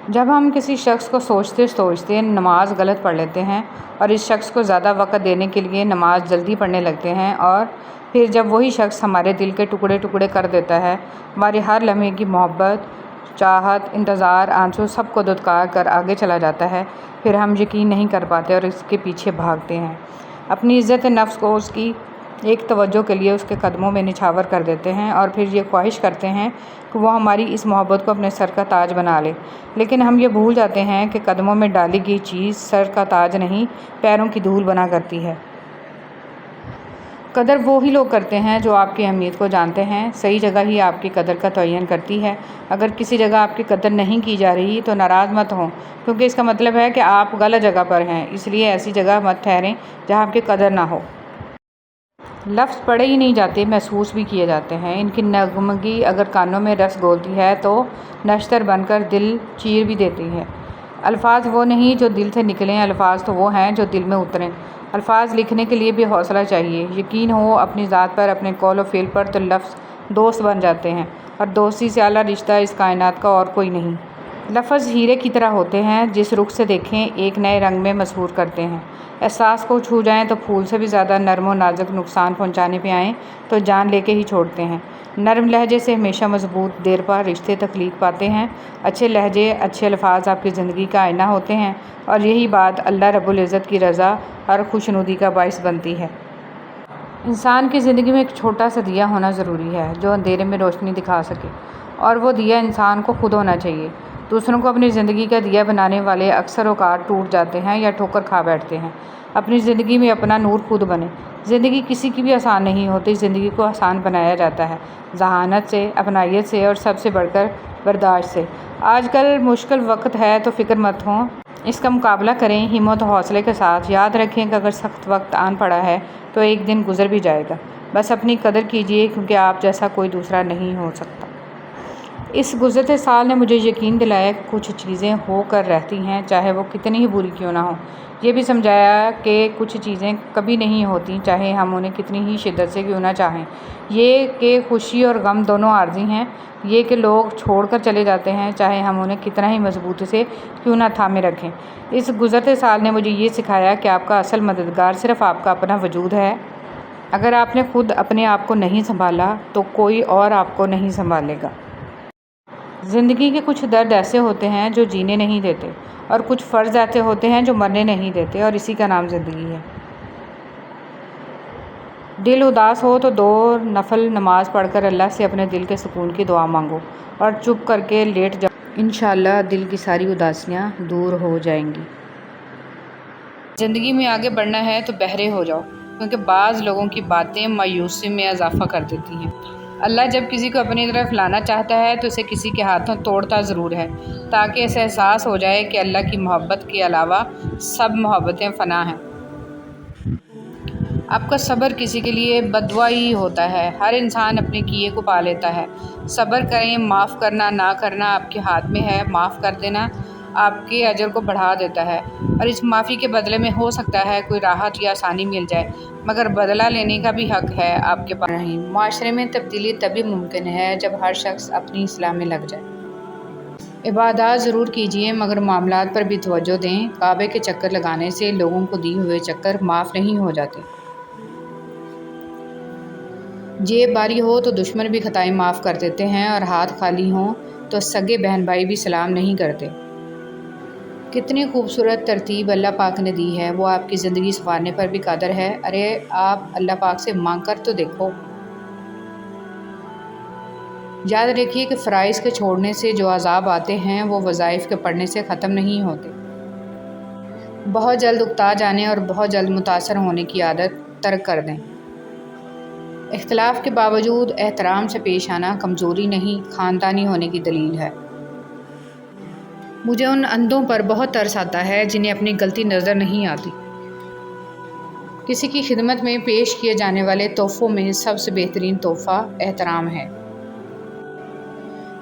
جب ہم کسی شخص کو سوچتے نماز غلط پڑھ لیتے ہیں اور اس شخص کو زیادہ وقت دینے کے لیے نماز جلدی پڑھنے لگتے ہیں، اور پھر جب وہی شخص ہمارے دل کے ٹکڑے ٹکڑے کر دیتا ہے، ہماری ہر لمحے کی محبت، چاہت، انتظار، آنسو سب کو دھتکار کر آگے چلا جاتا ہے، پھر ہم یقین نہیں کر پاتے اور اس کے پیچھے بھاگتے ہیں، اپنی عزت نفس کو اس کی ایک توجہ کے لیے اس کے قدموں میں نچھاور کر دیتے ہیں، اور پھر یہ خواہش کرتے ہیں کہ وہ ہماری اس محبت کو اپنے سر کا تاج بنا لے، لیکن ہم یہ بھول جاتے ہیں کہ قدموں میں ڈالی گئی چیز سر کا تاج نہیں، پیروں کی دھول بنا کرتی ہے۔ قدر وہی لوگ کرتے ہیں جو آپ کی اہمیت کو جانتے ہیں، صحیح جگہ ہی آپ کی قدر کا تعین کرتی ہے۔ اگر کسی جگہ آپ کی قدر نہیں کی جا رہی تو ناراض مت ہوں، کیونکہ اس کا مطلب ہے کہ آپ غلط جگہ پر ہیں، اس لیے ایسی جگہ مت ٹھہریں جہاں آپ کی قدر نہ ہو۔ لفظ پڑھے ہی نہیں جاتے، محسوس بھی کیے جاتے ہیں۔ ان کی نغمگی اگر کانوں میں رس گھولتی ہے تو نشتر بن کر دل چیر بھی دیتی ہے۔ الفاظ وہ نہیں جو دل سے نکلیں، الفاظ تو وہ ہیں جو دل میں اتریں۔ الفاظ لکھنے کے لیے بھی حوصلہ چاہیے، یقین ہو اپنی ذات پر، اپنے قول و فعل پر، تو لفظ دوست بن جاتے ہیں، اور دوستی سے اعلیٰ رشتہ اس کائنات کا اور کوئی نہیں۔ لفظ ہیرے کی طرح ہوتے ہیں، جس رخ سے دیکھیں ایک نئے رنگ میں مسحور کرتے ہیں۔ احساس کو چھو جائیں تو پھول سے بھی زیادہ نرم و نازک، نقصان پہنچانے پہ آئیں تو جان لے کے ہی چھوڑتے ہیں۔ نرم لہجے سے ہمیشہ مضبوط، دیر پا رشتے تخلیق پاتے ہیں۔ اچھے لہجے، اچھے الفاظ آپ کی زندگی کا آئینہ ہوتے ہیں، اور یہی بات اللہ رب العزت کی رضا اور خوشنودی کا باعث بنتی ہے۔ انسان کی زندگی میں ایک چھوٹا سا دیا ہونا ضروری ہے جو اندھیرے میں روشنی دکھا سکے، اور وہ دیا انسان کو خود ہونا چاہیے۔ دوسروں کو اپنی زندگی کا دیا بنانے والے اکثر اوقات ٹوٹ جاتے ہیں یا ٹھوکر کھا بیٹھتے ہیں۔ اپنی زندگی میں اپنا نور خود بنے۔ زندگی کسی کی بھی آسان نہیں ہوتی، زندگی کو آسان بنایا جاتا ہے ذہانت سے، اپنائیت سے، اور سب سے بڑھ کر برداشت سے۔ آج کل مشکل وقت ہے تو فکر مت ہوں، اس کا مقابلہ کریں ہمت و حوصلے کے ساتھ۔ یاد رکھیں کہ اگر سخت وقت آن پڑا ہے تو ایک دن گزر بھی جائے گا۔ بس اپنی قدر کیجیے، کیونکہ آپ جیسا کوئی دوسرا نہیں ہو سکتا۔ اس گزرتے سال نے مجھے یقین دلایا کہ کچھ چیزیں ہو کر رہتی ہیں، چاہے وہ کتنی ہی بری کیوں نہ ہوں۔ یہ بھی سمجھایا کہ کچھ چیزیں کبھی نہیں ہوتی، چاہے ہم انہیں کتنی ہی شدت سے کیوں نہ چاہیں۔ یہ کہ خوشی اور غم دونوں عارضی ہیں۔ یہ کہ لوگ چھوڑ کر چلے جاتے ہیں، چاہے ہم انہیں کتنا ہی مضبوطی سے کیوں نہ تھامے رکھیں۔ اس گزرتے سال نے مجھے یہ سکھایا کہ آپ کا اصل مددگار صرف آپ کا اپنا وجود ہے۔ اگر آپ نے خود اپنے آپ کو نہیں سنبھالا تو کوئی اور آپ کو نہیں سنبھالے گا۔ زندگی کے کچھ درد ایسے ہوتے ہیں جو جینے نہیں دیتے، اور کچھ فرض ایسے ہوتے ہیں جو مرنے نہیں دیتے، اور اسی کا نام زندگی ہے۔ دل اداس ہو تو 2 نفل نماز پڑھ کر اللہ سے اپنے دل کے سکون کی دعا مانگو، اور چپ کر کے لیٹ جاؤ، انشاءاللہ دل کی ساری اداسیاں دور ہو جائیں گی۔ زندگی میں آگے بڑھنا ہے تو بہرے ہو جاؤ، کیونکہ بعض لوگوں کی باتیں مایوسی میں اضافہ کر دیتی ہیں۔ اللہ جب کسی کو اپنی طرف لانا چاہتا ہے تو اسے کسی کے ہاتھوں توڑتا ضرور ہے، تاکہ اسے احساس ہو جائے کہ اللہ کی محبت کے علاوہ سب محبتیں فنا ہیں۔ آپ کا صبر کسی کے لیے بددعا ہی ہوتا ہے۔ ہر انسان اپنے کیے کو پا لیتا ہے۔ صبر کریں، معاف کرنا نہ کرنا آپ کے ہاتھ میں ہے۔ معاف کر دینا آپ کے اجر کو بڑھا دیتا ہے، اور اس معافی کے بدلے میں ہو سکتا ہے کوئی راحت یا آسانی مل جائے، مگر بدلہ لینے کا بھی حق ہے آپ کے پاس نہیں۔ معاشرے میں تبدیلی تبھی ممکن ہے جب ہر شخص اپنی اصلاح میں لگ جائے۔ عبادات ضرور کیجیے، مگر معاملات پر بھی توجہ دیں۔ کعبے کے چکر لگانے سے لوگوں کو دیے ہوئے چکر معاف نہیں ہو جاتے۔ جیب باری ہو تو دشمن بھی خطائیں معاف کر دیتے ہیں، اور ہاتھ خالی ہوں تو سگے بہن بھائی بھی سلام نہیں کرتے۔ کتنی خوبصورت ترتیب اللہ پاک نے دی ہے، وہ آپ کی زندگی سنوارنے پر بھی قادر ہے۔ ارے آپ اللہ پاک سے مانگ کر تو دیکھو۔ یاد رکھیے کہ فرائض کے چھوڑنے سے جو عذاب آتے ہیں وہ وظائف کے پڑھنے سے ختم نہیں ہوتے۔ بہت جلد اکتا جانے اور بہت جلد متاثر ہونے کی عادت ترک کر دیں۔ اختلاف کے باوجود احترام سے پیش آنا کمزوری نہیں، خاندانی ہونے کی دلیل ہے۔ مجھے ان اندھوں پر بہت ترس آتا ہے جنہیں اپنی غلطی نظر نہیں آتی۔ کسی کی خدمت میں پیش کیے جانے والے تحفوں میں سب سے بہترین تحفہ احترام ہے۔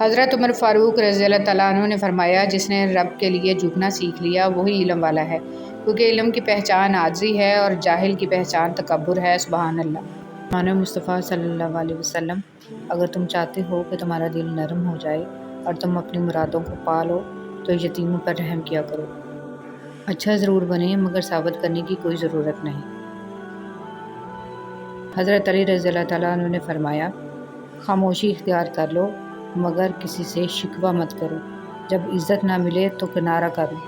حضرت عمر فاروق رضی اللہ تعالیٰ عنہ نے فرمایا، جس نے رب کے لیے جھکنا سیکھ لیا وہی علم والا ہے، کیونکہ علم کی پہچان عاجزی ہے اور جاہل کی پہچان تکبر ہے۔ سبحان اللہ۔ مانو مصطفیٰ صلی اللہ علیہ وسلم، اگر تم چاہتے ہو کہ تمہارا دل نرم ہو جائے اور تم اپنی مرادوں کو پا لو تو یتیموں پر رحم کیا کرو۔ اچھا ضرور بنے، مگر ثابت کرنے کی کوئی ضرورت نہیں۔ حضرت علی رضی اللہ تعالیٰ عنہ نے فرمایا، خاموشی اختیار کر لو، مگر کسی سے شکوہ مت کرو۔ جب عزت نہ ملے تو کنارہ کرو۔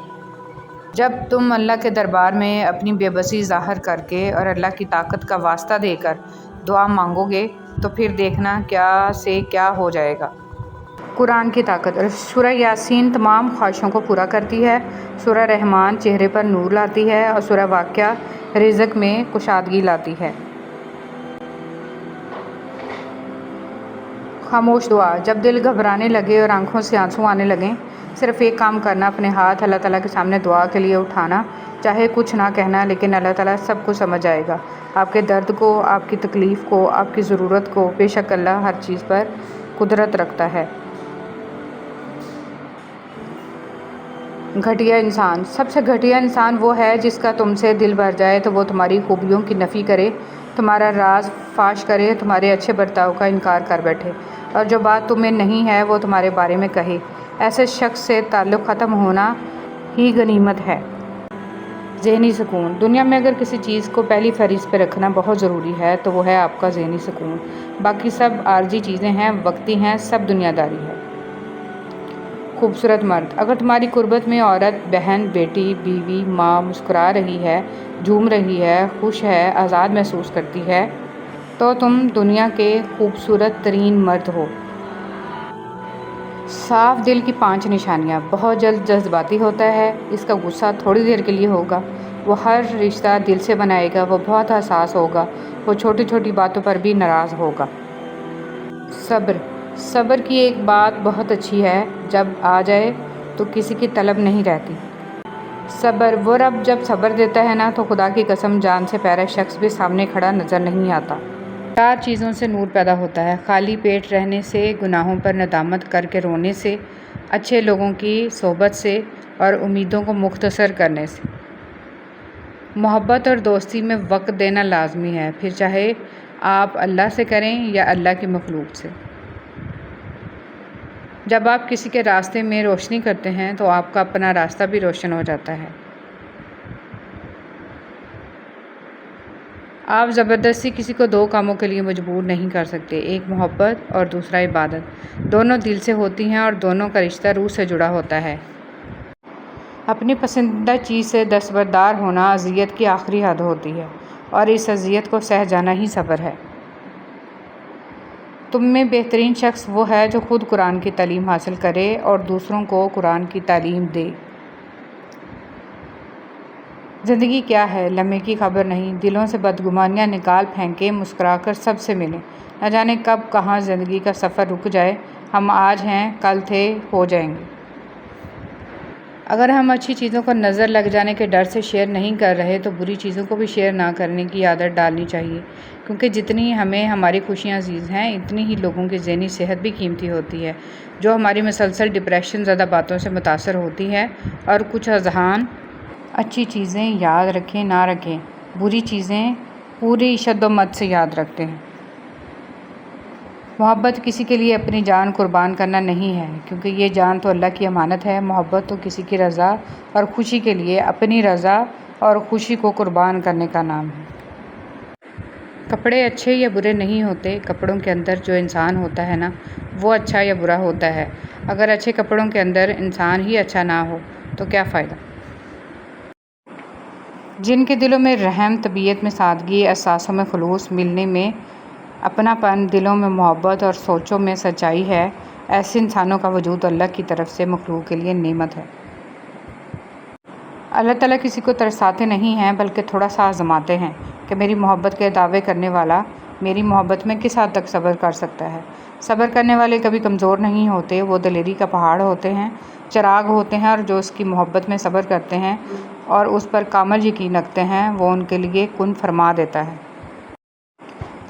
جب تم اللہ کے دربار میں اپنی بے بسی ظاہر کر کے اور اللہ کی طاقت کا واسطہ دے کر دعا مانگو گے تو پھر دیکھنا کیا سے کیا ہو جائے گا۔ قرآن کی طاقت۔ سورہ یاسین تمام خواہشوں کو پورا کرتی ہے، سورہ رحمان چہرے پر نور لاتی ہے، اور سورہ واقعہ رزق میں کشادگی لاتی ہے۔ خاموش دعا۔ جب دل گھبرانے لگے اور آنکھوں سے آنسو آنے لگیں، صرف ایک کام کرنا، اپنے ہاتھ اللہ تعالیٰ کے سامنے دعا کے لیے اٹھانا، چاہے کچھ نہ کہنا، لیکن اللہ تعالیٰ سب کو سمجھ آئے گا۔ آپ کے درد کو، آپ کی تکلیف کو، آپ کی ضرورت کو بے شک اللہ ہر چیز پر قدرت رکھتا ہے۔ گھٹیا انسان، سب سے گھٹیا انسان وہ ہے جس کا تم سے دل بھر جائے تو وہ تمہاری خوبیوں کی نفی کرے، تمہارا راز فاش کرے، تمہارے اچھے برتاؤ کا انکار کر بیٹھے، اور جو بات تمہیں نہیں ہے وہ تمہارے بارے میں کہے۔ ایسے شخص سے تعلق ختم ہونا ہی غنیمت ہے۔ ذہنی سکون، دنیا میں اگر کسی چیز کو پہلی فہرست پہ رکھنا بہت ضروری ہے تو وہ ہے آپ کا ذہنی سکون۔ باقی سب عارضی چیزیں ہیں، وقتی ہیں، سب دنیا داری ہے۔ خوبصورت مرد، اگر تمہاری قربت میں عورت، بہن، بیٹی، بیوی، ماں مسکرا رہی ہے، جھوم رہی ہے، خوش ہے، آزاد محسوس کرتی ہے تو تم دنیا کے خوبصورت ترین مرد ہو۔ صاف دل کی 5 نشانیاں، بہت جلد جذباتی ہوتا ہے، اس کا غصہ تھوڑی دیر کے لیے ہوگا، وہ ہر رشتہ دل سے بنائے گا، وہ بہت حساس ہوگا، وہ چھوٹی چھوٹی باتوں پر بھی ناراض ہوگا۔ صبر، صبر کی ایک بات بہت اچھی ہے، جب آ جائے تو کسی کی طلب نہیں رہتی۔ صبر، وہ رب جب صبر دیتا ہے نا تو خدا کی قسم جان سے پیارا شخص بھی سامنے کھڑا نظر نہیں آتا۔ 4 چیزوں سے نور پیدا ہوتا ہے: خالی پیٹ رہنے سے، گناہوں پر ندامت کر کے رونے سے، اچھے لوگوں کی صحبت سے، اور امیدوں کو مختصر کرنے سے۔ محبت اور دوستی میں وقت دینا لازمی ہے، پھر چاہے آپ اللہ سے کریں یا اللہ کی مخلوق سے۔ جب آپ کسی کے راستے میں روشنی کرتے ہیں تو آپ کا اپنا راستہ بھی روشن ہو جاتا ہے۔ آپ زبردستی کسی کو 2 کاموں کے لیے مجبور نہیں کر سکتے، ایک محبت اور دوسرا عبادت، دونوں دل سے ہوتی ہیں اور دونوں کا رشتہ روح سے جڑا ہوتا ہے۔ اپنی پسندیدہ چیز سے دستبردار ہونا اذیت کی آخری حد ہوتی ہے، اور اس اذیت کو سہ جانا ہی صبر ہے۔ تم میں بہترین شخص وہ ہے جو خود قرآن کی تعلیم حاصل کرے اور دوسروں کو قرآن کی تعلیم دے۔ زندگی کیا ہے، لمحے کی خبر نہیں، دلوں سے بدگمانیاں نکال پھینکیں، مسکرا کر سب سے ملیں، نہ جانے کب کہاں زندگی کا سفر رک جائے، ہم آج ہیں، کل تھے، ہو جائیں گے۔ اگر ہم اچھی چیزوں کو نظر لگ جانے کے ڈر سے شیئر نہیں کر رہے تو بری چیزوں کو بھی شیئر نہ کرنے کی عادت ڈالنی چاہیے، کیونکہ جتنی ہمیں ہماری خوشیاں عزیز ہیں اتنی ہی لوگوں کی ذہنی صحت بھی قیمتی ہوتی ہے، جو ہماری مسلسل ڈپریشن زدہ باتوں سے متاثر ہوتی ہے۔ اور کچھ اذہان اچھی چیزیں یاد رکھیں نہ رکھیں، بری چیزیں پوری شد و مت سے یاد رکھتے ہیں۔ محبت کسی کے لیے اپنی جان قربان کرنا نہیں ہے، کیونکہ یہ جان تو اللہ کی امانت ہے۔ محبت تو کسی کی رضا اور خوشی کے لیے اپنی رضا اور خوشی کو قربان کرنے کا نام ہے۔ کپڑے اچھے یا برے نہیں ہوتے، کپڑوں کے اندر جو انسان ہوتا ہے نا وہ اچھا یا برا ہوتا ہے۔ اگر اچھے کپڑوں کے اندر انسان ہی اچھا نہ ہو تو کیا فائدہ۔ جن کے دلوں میں رحم، طبیعت میں سادگی، احساسوں میں خلوص، ملنے میں اپنا پن، دلوں میں محبت اور سوچوں میں سچائی ہے، ایسے انسانوں کا وجود اللہ کی طرف سے مخلوق کے لیے نعمت ہے۔ اللہ تعالیٰ کسی کو ترساتے نہیں ہیں بلکہ تھوڑا سا آزماتے ہیں کہ میری محبت کے دعوے کرنے والا میری محبت میں کس حد تک صبر کر سکتا ہے۔ صبر کرنے والے کبھی کمزور نہیں ہوتے، وہ دلیری کا پہاڑ ہوتے ہیں، چراغ ہوتے ہیں، اور جو اس کی محبت میں صبر کرتے ہیں اور اس پر کامل یقین رکھتے ہیں وہ ان کے لیے کن فرما دیتا ہے۔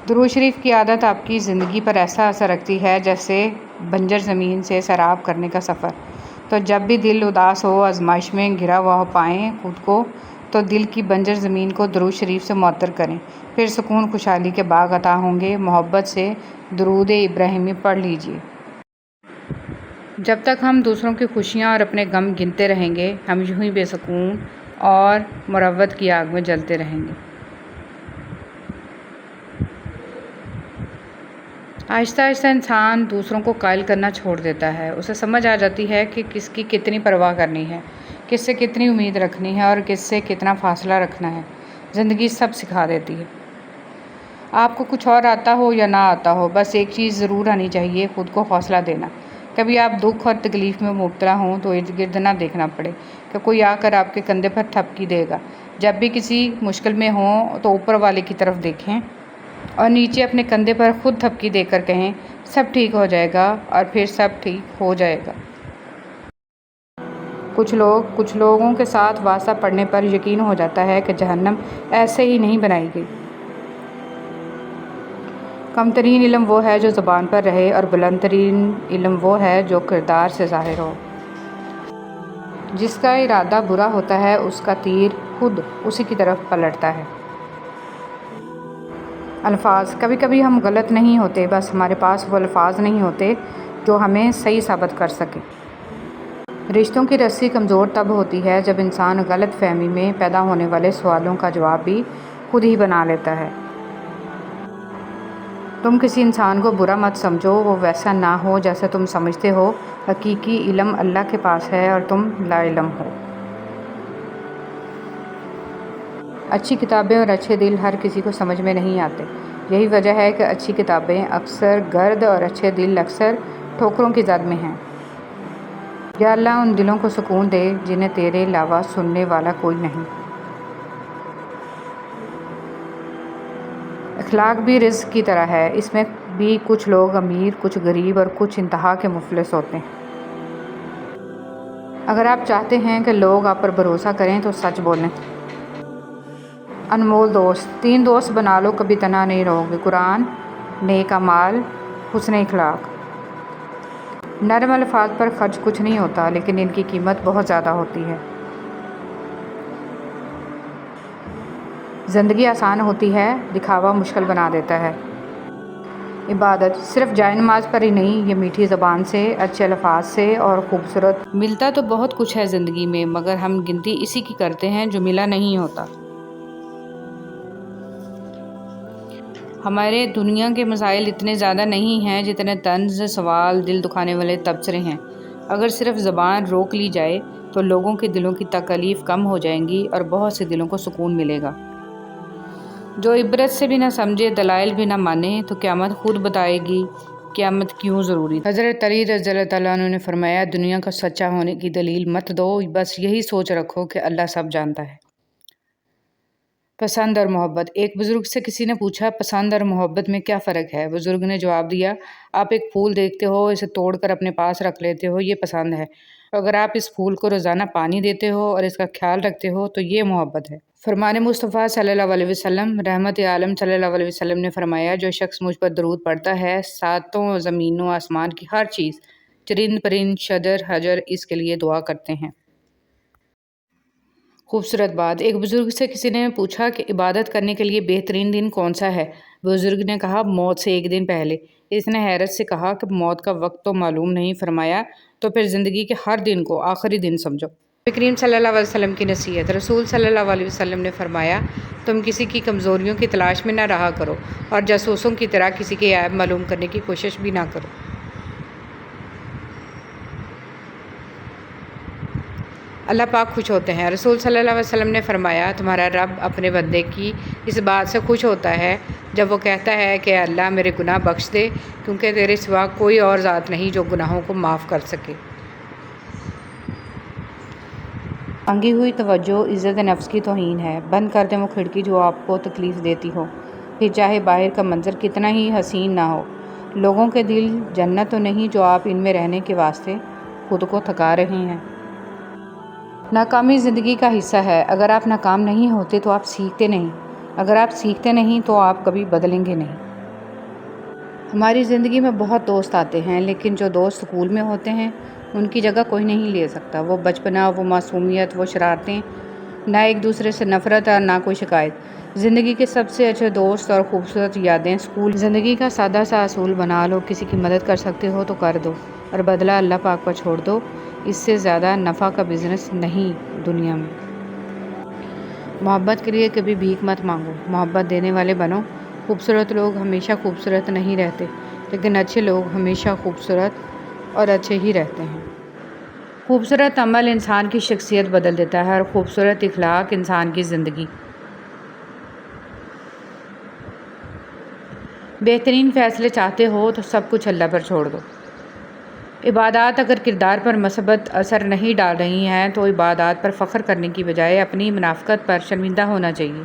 درود شریف کی عادت آپ کی زندگی پر ایسا اثر رکھتی ہے جیسے بنجر زمین سے سیراب کرنے کا سفر۔ تو جب بھی دل اداس ہو، آزمائش میں گھرا ہوا پائیں خود کو، تو دل کی بنجر زمین کو درود شریف سے معطر کریں، پھر سکون خوشحالی کے باغ عطا ہوں گے۔ محبت سے درود ابراہیمی پڑھ لیجئے۔ جب تک ہم دوسروں کی خوشیاں اور اپنے غم گنتے رہیں گے ہم یوں ہی بے سکون اور مروت کی آگ میں جلتے رہیں گے۔ آہستہ آہستہ انسان دوسروں کو قائل کرنا چھوڑ دیتا ہے، اسے سمجھ آ جاتی ہے کہ کس کی کتنی پرواہ کرنی ہے، کس سے کتنی امید رکھنی ہے اور کس سے کتنا فاصلہ رکھنا ہے۔ زندگی سب سکھا دیتی ہے۔ آپ کو کچھ اور آتا ہو یا نہ آتا ہو، بس ایک چیز ضرور آنی چاہیے، خود کو حوصلہ دینا۔ کبھی آپ دکھ اور تکلیف میں مبتلا ہوں تو ارد گرد نہ دیکھنا پڑے کہ کوئی آ کر آپ کے کندھے پر تھپکی دے گا۔ جب بھی کسی مشکل میں ہوں تو اوپر والے کی طرف دیکھیں اور نیچے اپنے کندھے پر خود تھپکی دے کر کہیں سب ٹھیک ہو جائے گا، اور پھر سب ٹھیک ہو جائے گا۔ کچھ لوگوں کے ساتھ واسطہ پڑنے پر یقین ہو جاتا ہے کہ جہنم ایسے ہی نہیں بنائی گئی۔ کم ترین علم وہ ہے جو زبان پر رہے اور بلند ترین علم وہ ہے جو کردار سے ظاہر ہو۔ جس کا ارادہ برا ہوتا ہے اس کا تیر خود اسی کی طرف پلٹتا ہے۔ الفاظ، کبھی کبھی ہم غلط نہیں ہوتے، بس ہمارے پاس وہ الفاظ نہیں ہوتے جو ہمیں صحیح ثابت کر سکیں۔ رشتوں کی رسی کمزور تب ہوتی ہے جب انسان غلط فہمی میں پیدا ہونے والے سوالوں کا جواب بھی خود ہی بنا لیتا ہے۔ تم کسی انسان کو برا مت سمجھو، وہ ویسا نہ ہو جیسا تم سمجھتے ہو۔ حقیقی علم اللہ کے پاس ہے اور تم لا علم ہو۔ اچھی کتابیں اور اچھے دل ہر کسی کو سمجھ میں نہیں آتے۔ یہی وجہ ہے کہ اچھی کتابیں اکثر گرد اور اچھے دل اکثر ٹھوکروں کی زد میں ہیں۔ یا اللہ ان دلوں کو سکون دے جنہیں تیرے علاوہ سننے والا کوئی نہیں۔ اخلاق بھی رزق کی طرح ہے، اس میں بھی کچھ لوگ امیر، کچھ غریب اور کچھ انتہا کے مفلس ہوتے ہیں۔ اگر آپ چاہتے ہیں کہ لوگ آپ پر بھروسہ کریں تو سچ بولیں۔ انمول دوست، 3 دوست بنا لو، کبھی تنہا نہیں رہو گے۔ قرآن، نیک اعمال، حسن اخلاق۔ نرم الفاظ پر خرچ کچھ نہیں ہوتا، لیکن ان کی قیمت بہت زیادہ ہوتی ہے۔ زندگی آسان ہوتی ہے، دکھاوا مشکل بنا دیتا ہے۔ عبادت صرف جائے نماز پر ہی نہیں، یہ میٹھی زبان سے، اچھے الفاظ سے اور خوبصورت۔ ملتا تو بہت کچھ ہے زندگی میں، مگر ہم گنتی اسی کی کرتے ہیں جو ملا نہیں ہوتا۔ ہمارے دنیا کے مسائل اتنے زیادہ نہیں ہیں جتنے طنز، سوال، دل دکھانے والے تبصرے ہیں۔ اگر صرف زبان روک لی جائے تو لوگوں کے دلوں کی تکالیف کم ہو جائیں گی اور بہت سے دلوں کو سکون ملے گا۔ جو عبرت سے بھی نہ سمجھے، دلائل بھی نہ مانے، تو قیامت خود بتائے گی قیامت کیوں ضروری تھی۔ حضرت علی رضی اللہ تعالیٰ عنہ نے فرمایا، دنیا کا سچا ہونے کی دلیل مت دو، بس یہی سوچ رکھو کہ اللہ سب جانتا ہے۔ پسند اور محبت۔ ایک بزرگ سے کسی نے پوچھا، پسند اور محبت میں کیا فرق ہے؟ بزرگ نے جواب دیا، آپ ایک پھول دیکھتے ہو، اسے توڑ کر اپنے پاس رکھ لیتے ہو، یہ پسند ہے۔ اگر آپ اس پھول کو روزانہ پانی دیتے ہو اور اس کا خیال رکھتے ہو تو یہ محبت ہے۔ فرمان مصطفیٰ صلی اللہ علیہ وسلم، رحمت عالم صلی اللہ علیہ وسلم نے فرمایا، جو شخص مجھ پر درود پڑھتا ہے، 7 زمین و آسمان کی ہر چیز، چرند پرند، شجر حجر اس کے لیے دعا کرتے ہیں۔ خوبصورت بات۔ ایک بزرگ سے کسی نے پوچھا کہ عبادت کرنے کے لیے بہترین دن کون سا ہے؟ بزرگ نے کہا، موت سے 1 دن پہلے۔ اس نے حیرت سے کہا کہ موت کا وقت تو معلوم نہیں۔ فرمایا، تو پھر زندگی کے ہر دن کو آخری دن سمجھو۔ کریم صلی اللہ علیہ وسلم کی نصیحت۔ رسول صلی اللہ علیہ وسلم نے فرمایا، تم کسی کی کمزوریوں کی تلاش میں نہ رہا کرو اور جاسوسوں کی طرح کسی کے عیب معلوم کرنے کی کوشش بھی نہ کرو۔ اللہ پاک خوش ہوتے ہیں۔ رسول صلی اللہ علیہ وسلم نے فرمایا، تمہارا رب اپنے بندے کی اس بات سے خوش ہوتا ہے جب وہ کہتا ہے کہ اللہ میرے گناہ بخش دے، کیونکہ تیرے سوا کوئی اور ذات نہیں جو گناہوں کو معاف کر سکے۔ مانگی ہوئی توجہ عزت نفس کی توہین ہے۔ بند کر دیں وہ کھڑکی جو آپ کو تکلیف دیتی ہو، پھر چاہے باہر کا منظر کتنا ہی حسین نہ ہو۔ لوگوں کے دل جنت تو نہیں جو آپ ان میں رہنے کے واسطے خود کو تھکا رہے ہیں۔ ناکامی زندگی کا حصہ ہے۔ اگر آپ ناکام نہیں ہوتے تو آپ سیکھتے نہیں، اگر آپ سیکھتے نہیں تو آپ کبھی بدلیں گے نہیں۔ ہماری زندگی میں بہت دوست آتے ہیں، لیکن جو دوست سکول میں ہوتے ہیں ان کی جگہ کوئی نہیں لے سکتا۔ وہ بچپنا، وہ معصومیت، وہ شرارتیں، نہ ایک دوسرے سے نفرت اور نہ کوئی شکایت۔ زندگی کے سب سے اچھے دوست اور خوبصورت یادیں سکول۔ زندگی کا سادہ سا اصول بنا لو، کسی کی مدد کر سکتے ہو تو کر دو اور بدلہ اللہ پاک پر چھوڑ دو۔ اس سے زیادہ نفع کا بزنس نہیں دنیا میں۔ محبت کے لیے کبھی بھیک مت مانگو، محبت دینے والے بنو۔ خوبصورت لوگ ہمیشہ خوبصورت نہیں رہتے، لیکن اچھے لوگ ہمیشہ خوبصورت اور اچھے ہی رہتے ہیں۔ خوبصورت عمل انسان کی شخصیت بدل دیتا ہے اور خوبصورت اخلاق انسان کی زندگی۔ بہترین فیصلے چاہتے ہو تو سب کچھ اللہ پر چھوڑ دو۔ عبادات اگر کردار پر مثبت اثر نہیں ڈال رہی ہیں تو عبادات پر فخر کرنے کی بجائے اپنی منافقت پر شرمندہ ہونا چاہیے۔